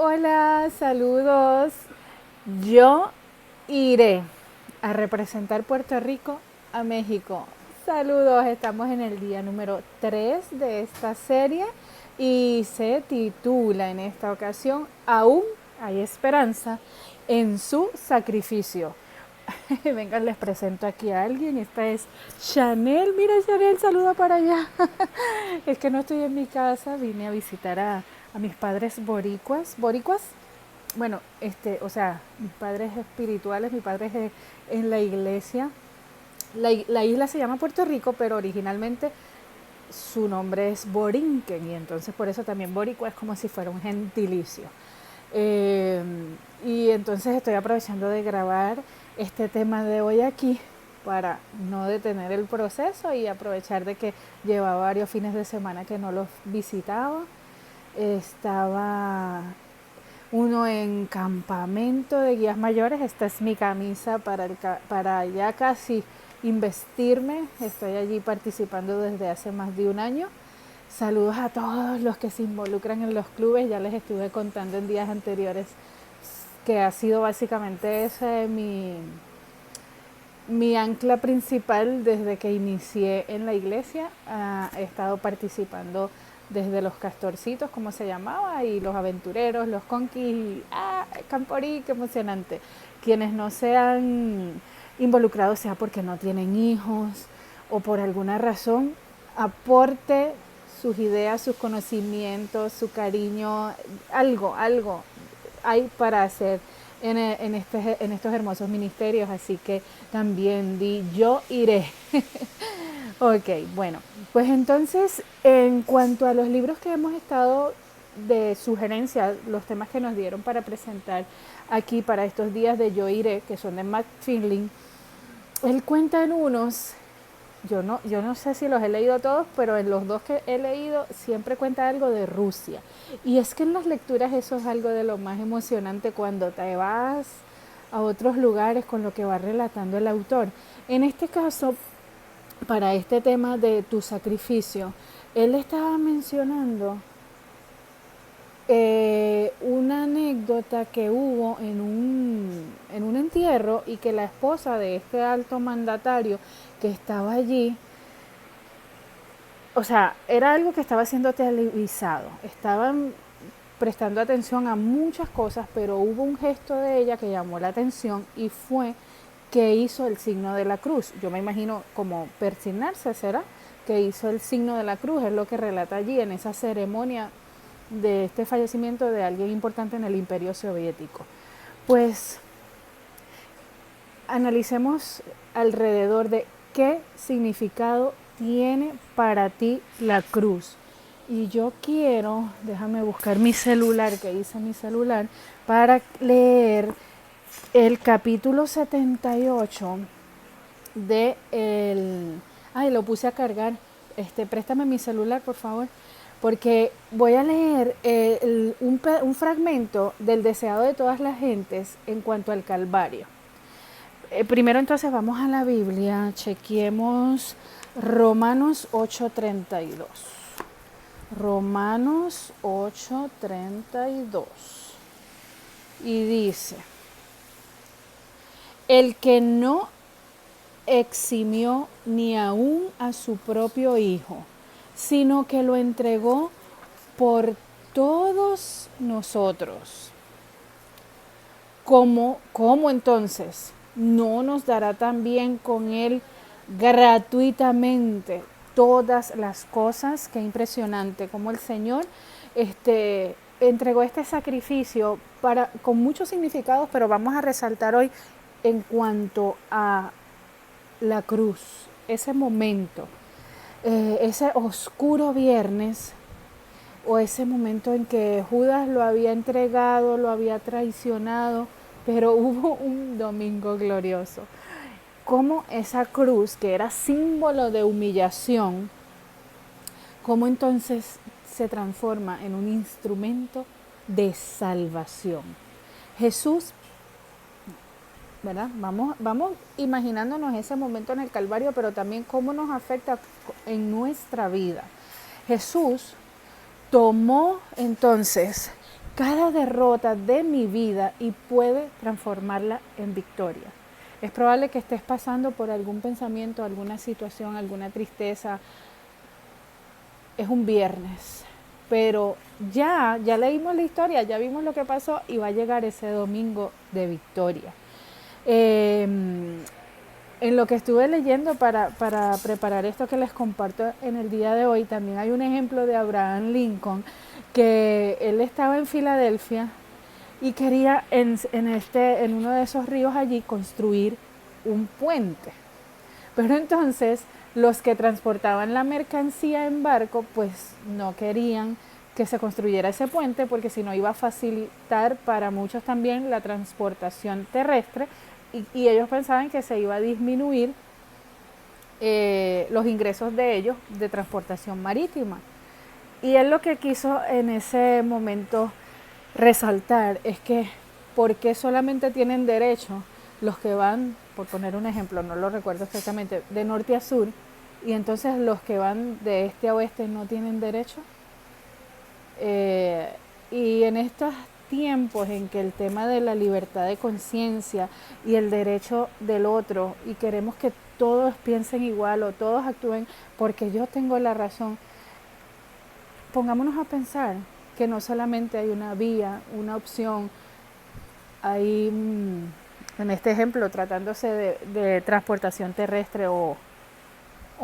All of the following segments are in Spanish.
Hola, saludos. Yo iré a representar Puerto Rico a México. Saludos, estamos en el día número 3 de esta serie y se titula en esta ocasión Aún hay esperanza en su sacrificio. Vengan, les presento aquí a alguien. Esta es Chanel. Mira, Chanel, saluda para allá. Es que no estoy en mi casa, vine a visitar a mis padres boricuas. ¿Boricuas? Bueno, o sea, mis padres espirituales, mi padre es en la iglesia. La isla se llama Puerto Rico, pero originalmente su nombre es Borinquen y entonces por eso también boricua es como si fuera un gentilicio. Eh, y entonces estoy aprovechando de grabar este tema de hoy aquí para no detener el proceso y aprovechar de que llevaba varios fines de semana que no los visitaba. Estaba uno en campamento de guías mayores. Esta es mi camisa para ya casi investirme. Estoy allí participando desde hace más de un año. Saludos a todos los que se involucran en los clubes. Ya les estuve contando en días anteriores que ha sido básicamente ese mi ancla principal desde que inicié en la iglesia. He estado participando desde los castorcitos, como se llamaba, y los aventureros, los conquis, Camporí, qué emocionante. Quienes no se han involucrado, sea porque no tienen hijos o por alguna razón, aporte sus ideas, sus conocimientos, su cariño, algo hay para hacer en estos hermosos ministerios, así que también yo iré. Ok, bueno, pues entonces en cuanto a los libros que hemos estado de sugerencia, los temas que nos dieron para presentar aquí para estos días de Yo iré, que son de Matt Finley, él cuenta en unos, yo no sé si los he leído todos, pero en los dos que he leído siempre cuenta algo de Rusia. Y es que en las lecturas eso es algo de lo más emocionante cuando te vas a otros lugares con lo que va relatando el autor. En este caso, para este tema de tu sacrificio, él estaba mencionando una anécdota que hubo en un entierro y que la esposa de este alto mandatario que estaba allí, o sea, era algo que estaba siendo televisado, estaban prestando atención a muchas cosas, pero hubo un gesto de ella que llamó la atención y fue que hizo el signo de la cruz. Yo me imagino como persignarse, ¿será? Que hizo el signo de la cruz, es lo que relata allí en esa ceremonia de este fallecimiento de alguien importante en el Imperio Soviético. Pues analicemos alrededor de qué significado tiene para ti la cruz. Y yo quiero, déjame buscar mi celular, que hice mi celular, para leer el capítulo 78 de el... Ay, lo puse a cargar. Préstame mi celular, por favor, porque voy a leer un fragmento del deseado de todas las gentes en cuanto al Calvario. Primero entonces vamos a la Biblia, chequeemos Romanos 8:32. Romanos 8:32. Y dice, el que no eximió ni aún a su propio Hijo, sino que lo entregó por todos nosotros. ¿Cómo entonces no nos dará también con Él gratuitamente todas las cosas? Qué impresionante, como el Señor entregó este sacrificio con muchos significados, pero vamos a resaltar hoy en cuanto a la cruz, ese momento, ese oscuro viernes o ese momento en que Judas lo había entregado, lo había traicionado, pero hubo un domingo glorioso. Cómo esa cruz, que era símbolo de humillación, cómo entonces se transforma en un instrumento de salvación. Jesús, ¿verdad? Vamos imaginándonos ese momento en el Calvario, pero también cómo nos afecta en nuestra vida. Jesús tomó entonces cada derrota de mi vida y puede transformarla en victoria. Es probable que estés pasando por algún pensamiento, alguna situación, alguna tristeza. Es un viernes, pero ya leímos la historia, ya vimos lo que pasó y va a llegar ese domingo de victoria. En lo que estuve leyendo para preparar esto que les comparto en el día de hoy, también hay un ejemplo de Abraham Lincoln, que él estaba en Filadelfia y quería en uno de esos ríos allí construir un puente. Pero entonces los que transportaban la mercancía en barco pues no querían que se construyera ese puente porque si no iba a facilitar para muchos también la transportación terrestre y ellos pensaban que se iba a disminuir los ingresos de ellos de transportación marítima. Y él lo que quiso en ese momento resaltar es que ¿por qué solamente tienen derecho los que van, por poner un ejemplo, no lo recuerdo exactamente, de norte a sur, y entonces los que van de este a oeste no tienen derecho? Y en estos tiempos en que el tema de la libertad de conciencia y el derecho del otro, y queremos que todos piensen igual o todos actúen porque yo tengo la razón, pongámonos a pensar que no solamente hay una vía, una opción, hay, en este ejemplo, tratándose de transportación terrestre o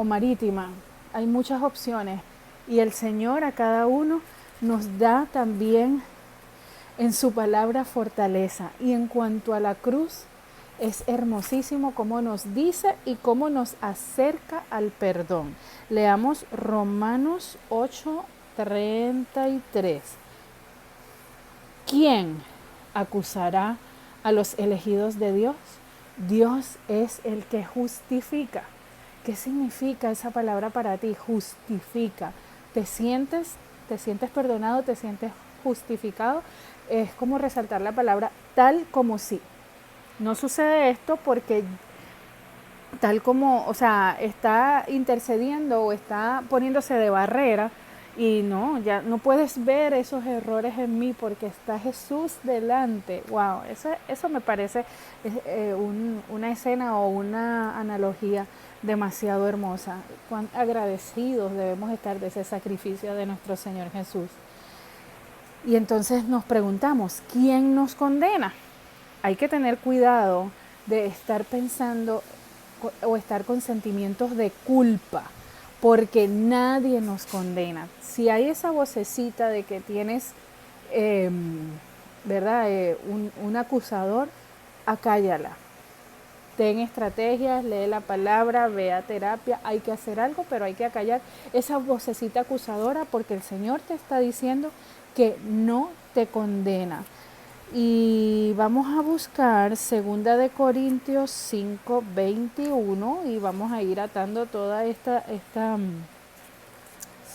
marítima, hay muchas opciones y el Señor a cada uno nos da también en su palabra fortaleza. Y en cuanto a la cruz, es hermosísimo cómo nos dice y cómo nos acerca al perdón. Leamos Romanos 8:33. ¿Quién acusará a los elegidos de Dios? Dios es el que justifica. ¿Qué significa esa palabra para ti? Justifica. ¿Te sientes perdonado? ¿Te sientes justificado? Es como resaltar la palabra tal como si. No sucede esto porque tal como, o sea, está intercediendo o está poniéndose de barrera y no, ya no puedes ver esos errores en mí porque está Jesús delante. Wow, eso me parece una escena o una analogía demasiado hermosa. Cuán agradecidos debemos estar de ese sacrificio de nuestro Señor Jesús. Y entonces nos preguntamos, ¿quién nos condena? Hay que tener cuidado de estar pensando o estar con sentimientos de culpa, porque nadie nos condena. Si hay esa vocecita de que tienes, ¿verdad? Un acusador, acállala. Ten estrategias, lee la palabra, ve a terapia, hay que hacer algo, pero hay que acallar esa vocecita acusadora porque el Señor te está diciendo que no te condena. Y vamos a buscar 2 Corintios 5:21 y vamos a ir atando toda esta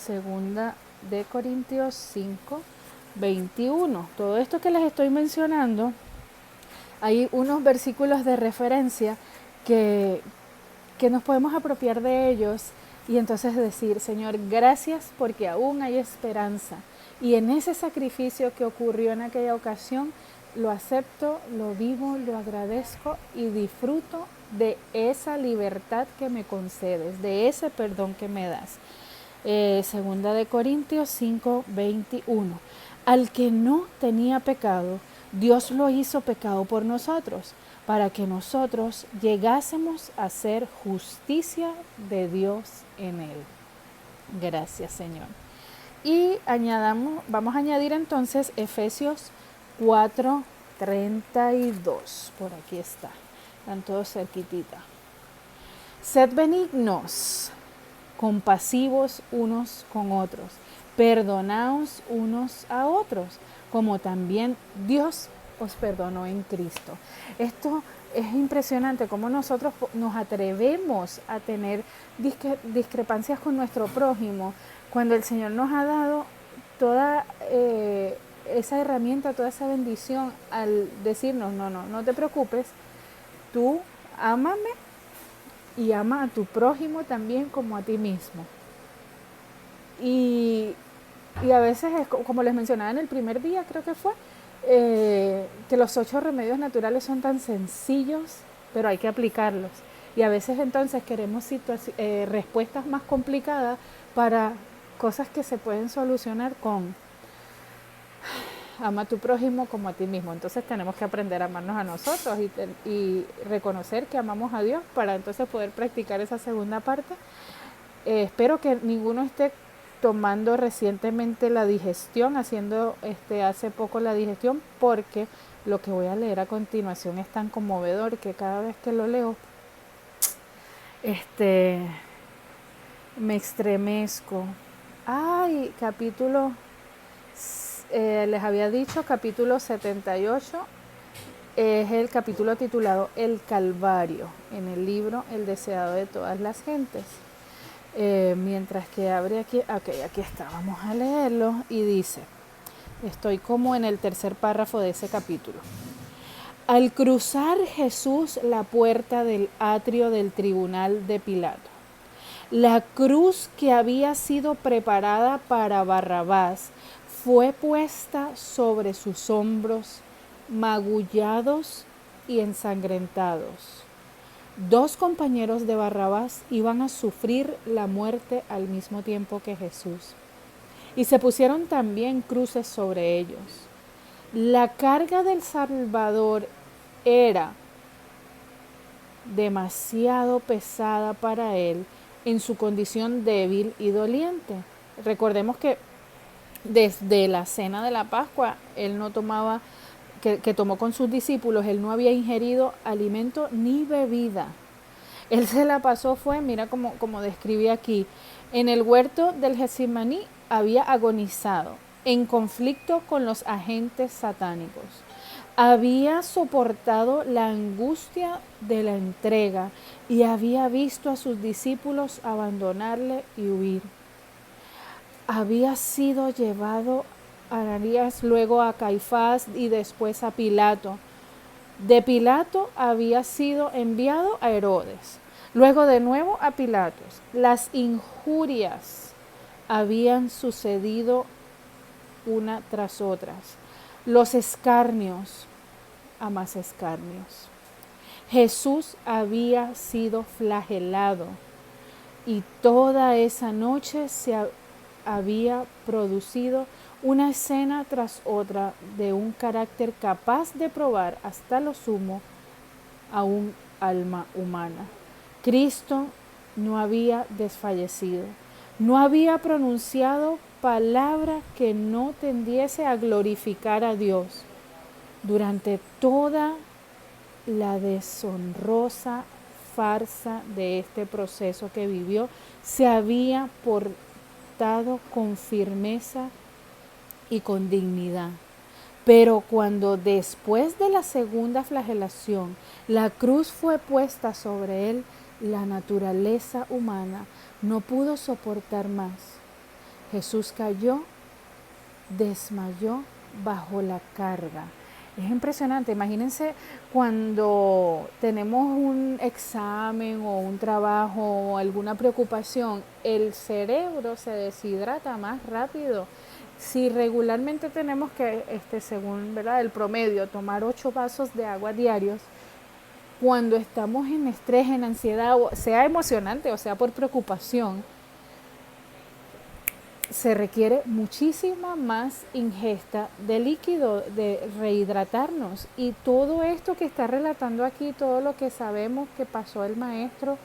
2 Corintios 5:21. Todo esto que les estoy mencionando, hay unos versículos de referencia que nos podemos apropiar de ellos y entonces decir, Señor, gracias porque aún hay esperanza. Y en ese sacrificio que ocurrió en aquella ocasión, lo acepto, lo vivo, lo agradezco y disfruto de esa libertad que me concedes, de ese perdón que me das. 2 Corintios 5:21. Al que no tenía pecado, Dios lo hizo pecado por nosotros, para que nosotros llegásemos a ser justicia de Dios en él. Gracias, Señor. Y vamos a añadir entonces Efesios 4:32. Por aquí está. Están todos cerquitita. Sed benignos, compasivos unos con otros, perdonaos unos a otros, como también Dios os perdonó en Cristo. Esto es impresionante cómo nosotros nos atrevemos a tener discrepancias con nuestro prójimo cuando el Señor nos ha dado toda esa herramienta, toda esa bendición al decirnos, no te preocupes, tú ámame y ama a tu prójimo también como a ti mismo. Y Y a veces, es como les mencionaba en el primer día, creo que fue, que los 8 remedios naturales son tan sencillos, pero hay que aplicarlos. Y a veces entonces queremos respuestas más complicadas para cosas que se pueden solucionar con ama a tu prójimo como a ti mismo. Entonces tenemos que aprender a amarnos a nosotros y reconocer que amamos a Dios para entonces poder practicar esa segunda parte. Espero que ninguno esté tomando recientemente la digestión, haciendo hace poco la digestión, porque lo que voy a leer a continuación es tan conmovedor que cada vez que lo leo me estremezco. Ay, capítulo, les había dicho, capítulo 78, es el capítulo titulado El Calvario, en el libro El deseado de todas las gentes. Mientras que abre aquí, aquí está, vamos a leerlo y dice, estoy como en el tercer párrafo de ese capítulo. Al cruzar Jesús la puerta del atrio del tribunal de Pilato, la cruz que había sido preparada para Barrabás fue puesta sobre sus hombros, magullados y ensangrentados. 2 compañeros de Barrabás iban a sufrir la muerte al mismo tiempo que Jesús. Y se pusieron también cruces sobre ellos. La carga del Salvador era demasiado pesada para él en su condición débil y doliente. Recordemos que desde la cena de la Pascua, él no tomaba, que tomó con sus discípulos, él no había ingerido alimento ni bebida. Él se la pasó, mira como describí aquí, en el huerto del Getsemaní había agonizado, en conflicto con los agentes satánicos. Había soportado la angustia de la entrega y había visto a sus discípulos abandonarle y huir. Había sido llevado a Ananías, luego a Caifás y después a Pilato. De Pilato había sido enviado a Herodes, luego de nuevo a Pilatos. Las injurias habían sucedido una tras otras. Los escarnios a más escarnios. Jesús había sido flagelado y toda esa noche se había producido una escena tras otra de un carácter capaz de probar hasta lo sumo a un alma humana. Cristo no había desfallecido, no había pronunciado palabra que no tendiese a glorificar a Dios. Durante toda la deshonrosa farsa de este proceso que vivió, se había portado con firmeza y con dignidad. Pero cuando después de la segunda flagelación la cruz fue puesta sobre él, la naturaleza humana no pudo soportar más. Jesús cayó, desmayó bajo la carga. Es impresionante, imagínense cuando tenemos un examen o un trabajo o alguna preocupación, el cerebro se deshidrata más rápido. Si regularmente tenemos que, según el promedio, tomar 8 vasos de agua diarios, cuando estamos en estrés, en ansiedad, sea emocionante o sea por preocupación, se requiere muchísima más ingesta de líquido, de rehidratarnos. Y todo esto que está relatando aquí, todo lo que sabemos que pasó el maestro,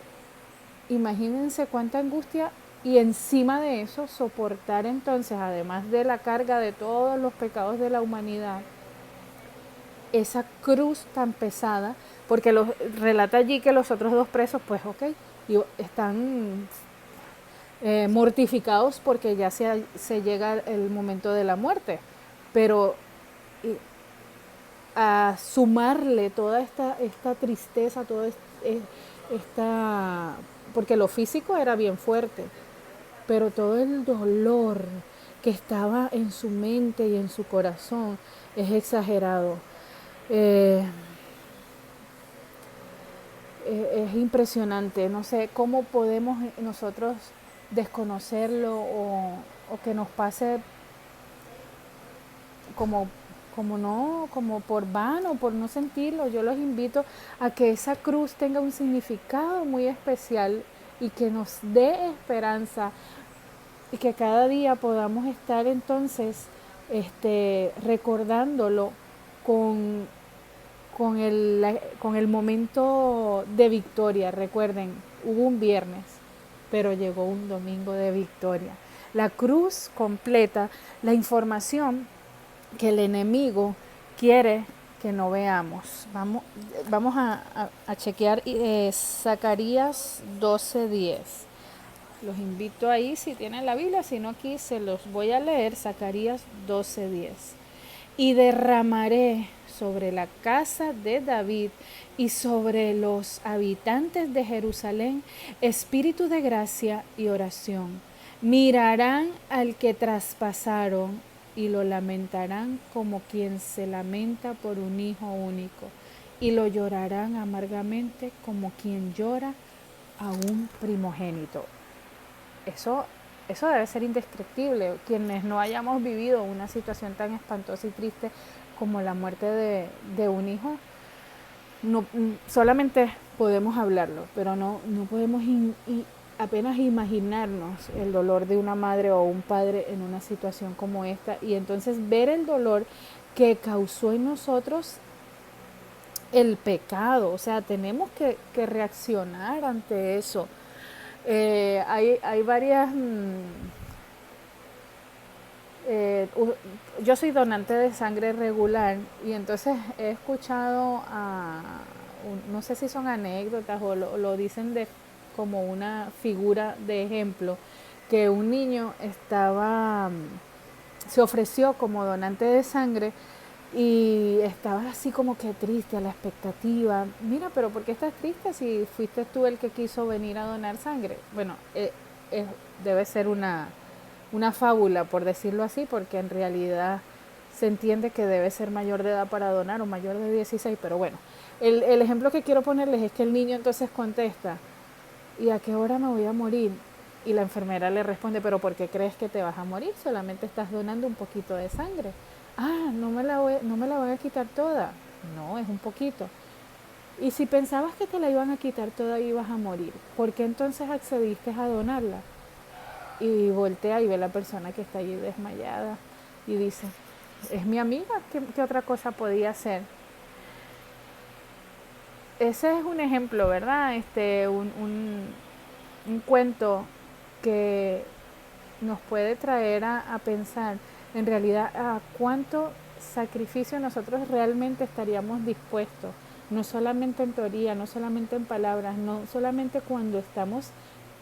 imagínense cuánta angustia, y encima de eso soportar entonces, además de la carga de todos los pecados de la humanidad, esa cruz tan pesada, porque relata allí que los otros 2 presos, pues están mortificados porque ya se llega el momento de la muerte, pero a sumarle toda esta tristeza, toda esta, porque lo físico era bien fuerte, pero todo el dolor que estaba en su mente y en su corazón es exagerado. Es impresionante, no sé cómo podemos nosotros desconocerlo o que nos pase como por vano, por no sentirlo. Yo los invito a que esa cruz tenga un significado muy especial y que nos dé esperanza y que cada día podamos estar entonces recordándolo con, con el momento de victoria. Recuerden, hubo un viernes, pero llegó un domingo de victoria. La cruz completa la información que el enemigo quiere que no veamos. Vamos a chequear Zacarías 12:10. Los invito ahí si tienen la Biblia, si no aquí se los voy a leer. Zacarías 12:10. Y derramaré sobre la casa de David y sobre los habitantes de Jerusalén espíritu de gracia y oración. Mirarán al que traspasaron y lo lamentarán como quien se lamenta por un hijo único, y lo llorarán amargamente como quien llora a un primogénito. Eso debe ser indescriptible. Quienes no hayamos vivido una situación tan espantosa y triste como la muerte de un hijo, no, solamente podemos hablarlo, pero no podemos apenas imaginarnos el dolor de una madre o un padre en una situación como esta, y entonces ver el dolor que causó en nosotros el pecado. O sea, tenemos que reaccionar ante eso. Hay varias... yo soy donante de sangre regular y entonces he escuchado no sé si son anécdotas o lo dicen como una figura de ejemplo, que un niño se ofreció como donante de sangre y estaba así como que triste, a la expectativa. Mira, pero ¿por qué estás triste si fuiste tú el que quiso venir a donar sangre? Bueno, debe ser una fábula, por decirlo así, porque en realidad se entiende que debe ser mayor de edad para donar o mayor de 16, pero bueno, el ejemplo que quiero ponerles es que el niño entonces contesta, ¿y a qué hora me voy a morir? Y la enfermera le responde, ¿pero por qué crees que te vas a morir? Solamente estás donando un poquito de sangre. Ah, no me la van a quitar toda. No, es un poquito. Y si pensabas que te la iban a quitar toda y ibas a morir, ¿por qué entonces accediste a donarla? Y voltea y ve a la persona que está allí desmayada y dice, es mi amiga, ¿qué otra cosa podía hacer? Ese es un ejemplo, ¿verdad? Un cuento que nos puede traer a pensar en realidad a cuánto sacrificio nosotros realmente estaríamos dispuestos, no solamente en teoría, no solamente en palabras, no solamente cuando estamos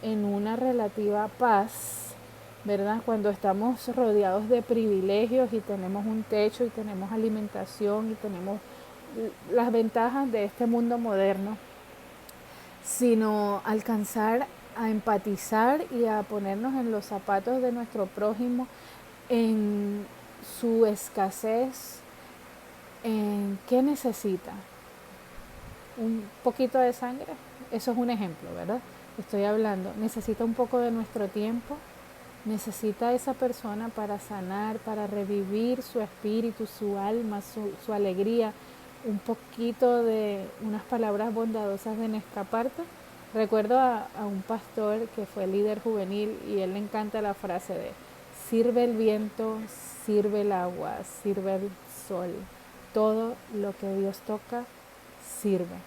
en una relativa paz, ¿verdad? Cuando estamos rodeados de privilegios y tenemos un techo y tenemos alimentación y tenemos las ventajas de este mundo moderno, sino alcanzar a empatizar y a ponernos en los zapatos de nuestro prójimo, en su escasez, en qué necesita. Un poquito de sangre, eso es un ejemplo, ¿verdad? Estoy hablando, necesita un poco de nuestro tiempo, necesita esa persona para sanar, para revivir su espíritu, su alma, su alegría, un poquito de unas palabras bondadosas de nuestra parte. Recuerdo a un pastor que fue líder juvenil y él le encanta la frase de sirve el viento, sirve el agua, sirve el sol, todo lo que Dios toca sirve.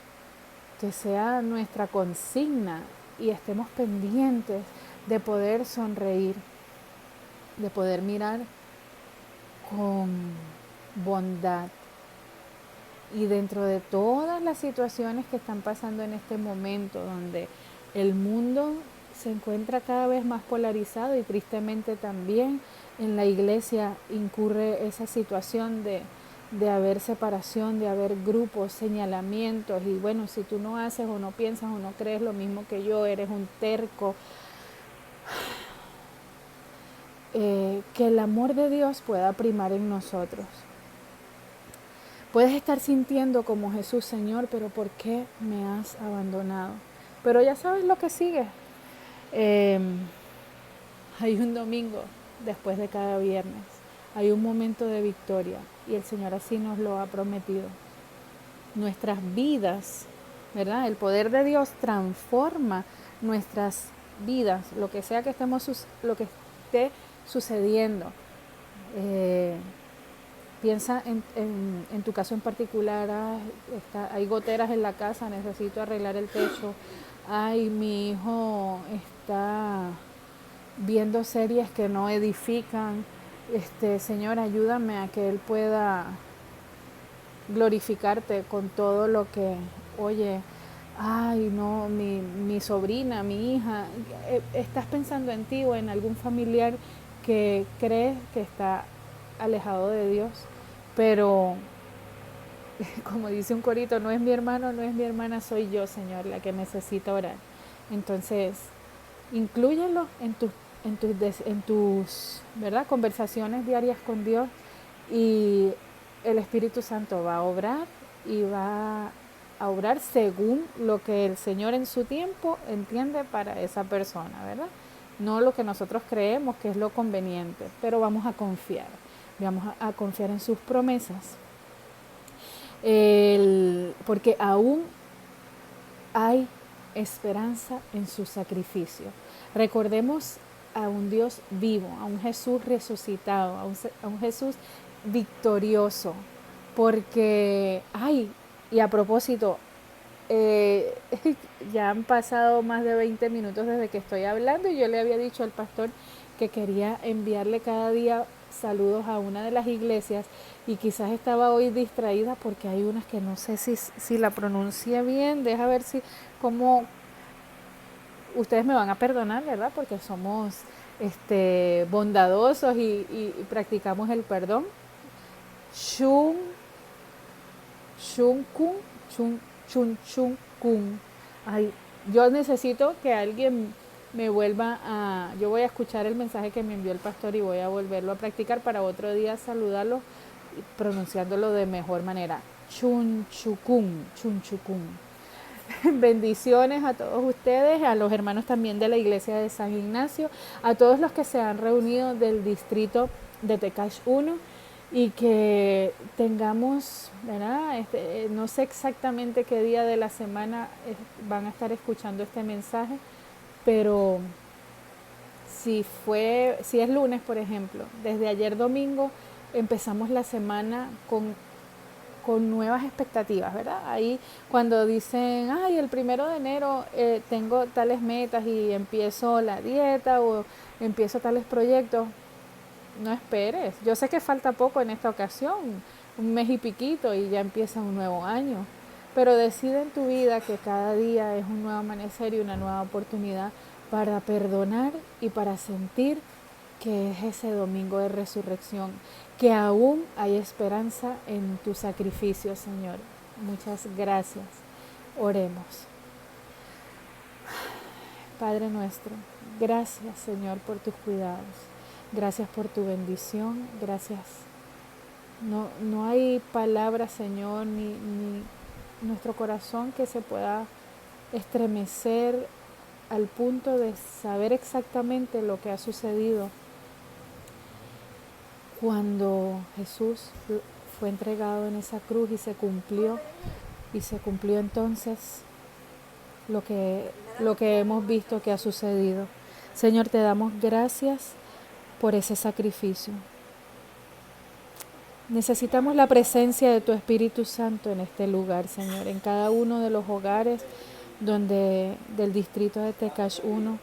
Que sea nuestra consigna y estemos pendientes de poder sonreír, de poder mirar con bondad. Y dentro de todas las situaciones que están pasando en este momento, donde el mundo se encuentra cada vez más polarizado y tristemente también en la iglesia incurre esa situación de haber separación, de haber grupos, señalamientos, y bueno, si tú no haces o no piensas o no crees lo mismo que yo, eres un terco. Que el amor de Dios pueda primar en nosotros. Puedes estar sintiendo como Jesús, Señor, pero ¿por qué me has abandonado? Pero ya sabes lo que sigue. Hay un domingo después de cada viernes. hay un momento de victoria y el Señor así nos lo ha prometido. Nuestras vidas, ¿verdad? El poder de Dios transforma nuestras vidas, lo que sea que lo que esté sucediendo. Piensa en tu caso en particular, hay goteras en la casa, necesito arreglar el techo, ay, mi hijo está viendo series que no edifican, Señor, ayúdame a que él pueda glorificarte con todo lo que, oye, ay, no, mi sobrina, mi hija, estás pensando en ti o en algún familiar que crees que está alejado de Dios, pero como dice un corito, no es mi hermano, no es mi hermana, soy yo, Señor, la que necesita orar. Entonces, inclúyelo en tus ¿verdad? Conversaciones diarias con Dios y el Espíritu Santo va a obrar y va a obrar según lo que el Señor en su tiempo entiende para esa persona, ¿verdad? No lo que nosotros creemos que es lo conveniente, pero vamos a confiar en sus promesas, porque aún hay esperanza en su sacrificio. Recordemos a un Dios vivo, a un Jesús resucitado, a un Jesús victorioso, porque, ay, y a propósito, eh, ya han pasado más de 20 minutos desde que estoy hablando y yo le había dicho al pastor que quería enviarle cada día saludos a una de las iglesias y quizás estaba hoy distraída porque hay unas que no sé si la pronuncia bien, deja ver si, cómo, ustedes me van a perdonar, ¿verdad? Porque somos bondadosos y practicamos el perdón. Shun, Shun Kun, Chun Kun. Ay, yo necesito que alguien me vuelva a... Yo voy a escuchar el mensaje que me envió el pastor y voy a volverlo a practicar para otro día saludarlo pronunciándolo de mejor manera. Chun Chukun, Chun Chukun. Bendiciones a todos ustedes, a los hermanos también de la iglesia de San Ignacio, a todos los que se han reunido del distrito de Tecash 1 y que tengamos, ¿verdad? No sé exactamente qué día de la semana van a estar escuchando este mensaje, pero si es lunes, por ejemplo, desde ayer domingo empezamos la semana con nuevas expectativas, ¿verdad? Ahí cuando dicen, ay, el 1 de enero tengo tales metas y empiezo la dieta o empiezo tales proyectos, no esperes. Yo sé que falta poco en esta ocasión, un mes y piquito y ya empieza un nuevo año, pero decide en tu vida que cada día es un nuevo amanecer y una nueva oportunidad para perdonar y para sentir que es ese domingo de resurrección, que aún hay esperanza en tu sacrificio, Señor. Muchas gracias. Oremos. Padre nuestro, gracias, Señor, por tus cuidados. Gracias por tu bendición. Gracias. No hay palabra, Señor, ni nuestro corazón que se pueda estremecer al punto de saber exactamente lo que ha sucedido cuando Jesús fue entregado en esa cruz y se cumplió entonces lo que hemos visto que ha sucedido. Señor, te damos gracias por ese sacrificio. Necesitamos la presencia de tu Espíritu Santo en este lugar, Señor, en cada uno de los hogares del distrito de Tecash 1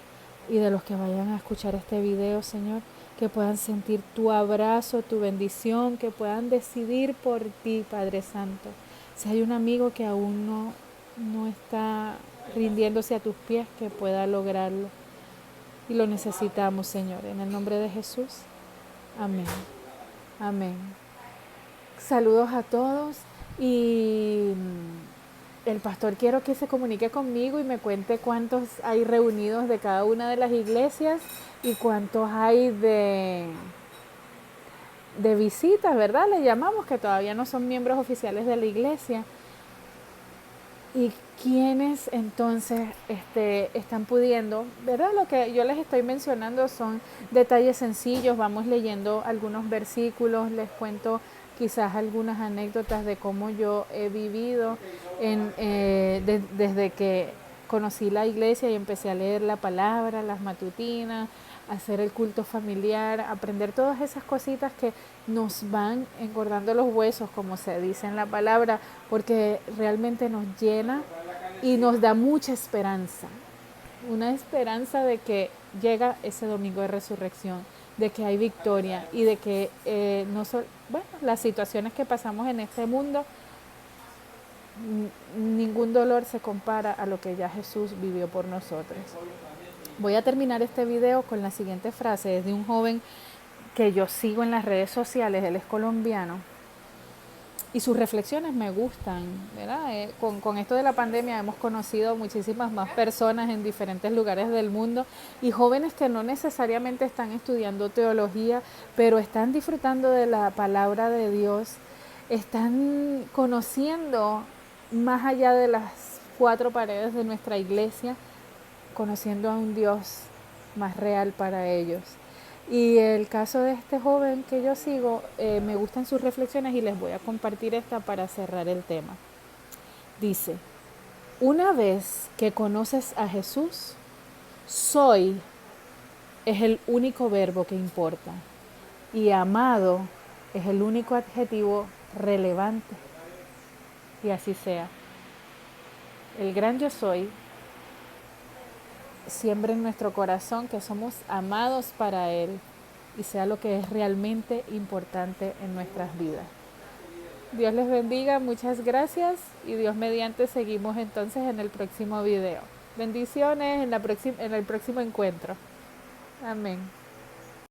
y de los que vayan a escuchar este video, Señor, que puedan sentir tu abrazo, tu bendición, que puedan decidir por ti, Padre Santo. Si hay un amigo que aún no está rindiéndose a tus pies, que pueda lograrlo. Y lo necesitamos, Señor, en el nombre de Jesús. Amén. Amén. Saludos a todos y el pastor quiero que se comunique conmigo y me cuente cuántos hay reunidos de cada una de las iglesias y cuántos hay de visitas, ¿verdad? Le llamamos, que todavía no son miembros oficiales de la iglesia. y quienes entonces están pudiendo, ¿verdad? Lo que yo les estoy mencionando son detalles sencillos, vamos leyendo algunos versículos, les cuento quizás algunas anécdotas de cómo yo he vivido desde que conocí la iglesia y empecé a leer la palabra, las matutinas, hacer el culto familiar, aprender todas esas cositas que nos van engordando los huesos, como se dice en la palabra, porque realmente nos llena y nos da mucha esperanza, una esperanza de que llega ese domingo de resurrección, de que hay victoria y de que no solo, bueno, las situaciones que pasamos en este mundo, ningún dolor se compara a lo que ya Jesús vivió por nosotros. Voy a terminar este video con la siguiente frase, es de un joven que yo sigo en las redes sociales, él es colombiano, y sus reflexiones me gustan, ¿verdad? Con esto de la pandemia hemos conocido muchísimas más personas en diferentes lugares del mundo y jóvenes que no necesariamente están estudiando teología, pero están disfrutando de la palabra de Dios, están conociendo más allá de las cuatro paredes de nuestra iglesia, conociendo a un Dios más real para ellos. Y el caso de este joven que yo sigo, me gustan sus reflexiones y les voy a compartir esta para cerrar el tema. Dice, una vez que conoces a Jesús, soy es el único verbo que importa y amado es el único adjetivo relevante. Y así sea. El gran yo soy siembra en nuestro corazón que somos amados para Él y sea lo que es realmente importante en nuestras vidas. Dios les bendiga, muchas gracias y Dios mediante seguimos entonces en el próximo video. Bendiciones en el próximo encuentro. Amén.